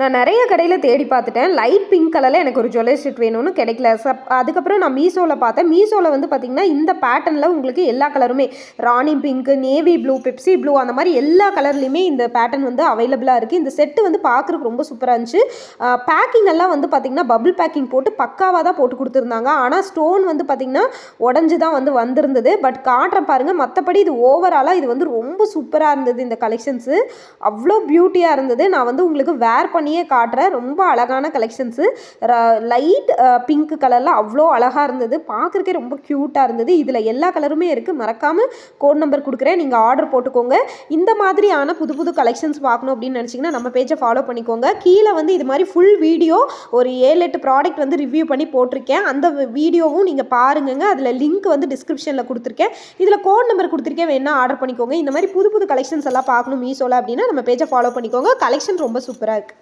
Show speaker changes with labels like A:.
A: நான் நிறைய கடையில் தேடி பார்த்துட்டேன். லைட் பிங்க் கலரில் எனக்கு ஒரு ஜுவல்லரி செட் வேணும்னு கிடைக்கல. அதுக்கப்புறம் நான் மீஷோவில் பார்த்தேன். மீஷோவில் வந்து பார்த்திங்கன்னா இந்த பேட்டர்னில் உங்களுக்கு எல்லா கலருமே rani pink, navy blue, Pepsi blue அந்த மாதிரி எல்லா கலர்லேயுமே இந்த பேட்டர்ன் வந்து அவைலபிளாக இருக்குது. இந்த செட்டு வந்து பார்க்குறதுக்கு ரொம்ப சூப்பராக இருந்துச்சு. பேக்கிங் எல்லாம் வந்து பார்த்திங்கன்னா பபிள் பேக்கிங் போட்டு பக்காவாக தான் போட்டு கொடுத்துருந்தாங்க. ஆனால் ஸ்டோன் வந்து பார்த்திங்கன்னா உடஞ்சி தான் வந்து வந்திருந்தது. பட் காட்டுறேன் பாருங்கள். மற்றபடி இது ஓவராலாக இது வந்து ரொம்ப சூப்பராக இருந்தது. இந்த கலெக்ஷன்ஸு அவ்வளோ பியூட்டியாக இருந்தது. நான் வந்து உங்களுக்கு வேர் பண்ணியே காட்டுறேன். ரொம்ப அழகான கலெக்ஷன்ஸு. லைட் பிங்க் கலரில் அவ்வளோ அழகாக இருந்தது. பார்க்குறக்கே ரொம்ப க்யூட்டாக இருந்தது. இதில் எல்லா கலருமே இருக்குது. மறக்காமல் கோட் நம்பர் கொடுக்குறேன், நீங்கள் ஆர்டர் போட்டுக்கோங்க. இந்த மாதிரியான புது புது கலெக்ஷன்ஸ் பார்க்கணும் அப்படின்னு நினச்சிங்கன்னா நம்ம பேஜை ஃபாலோ பண்ணிக்கோங்க. கீழே வந்து இது மாதிரி ஃபுல் வீடியோ ஒரு 7-8 ப்ராடக்ட் வந்து ரிவ்யூ பண்ணி போட்டிருக்கேன். அந்த வீடியோவும் நீங்கள் பாருங்க. அதில் லிங்க் வந்து டிஸ்கிரிப்ஷனில் கொடுத்துருக்கேன். இதில் கோட் நம்பர் கொடுத்துருக்கேன், வேணால் ஆர்டர் பண்ணிக்கோங்க. இந்த மாதிரி புது புது கலெக்ஷன்ஸ் எல்லாம் பார்க்கணும் மீஷோவில் அப்படின்னா நம்ம பேஜை ஃபாலோ பண்ணிக்கோங்க. கலெக்ஷன் ரொம்ப சூப்பராக இருக்குது.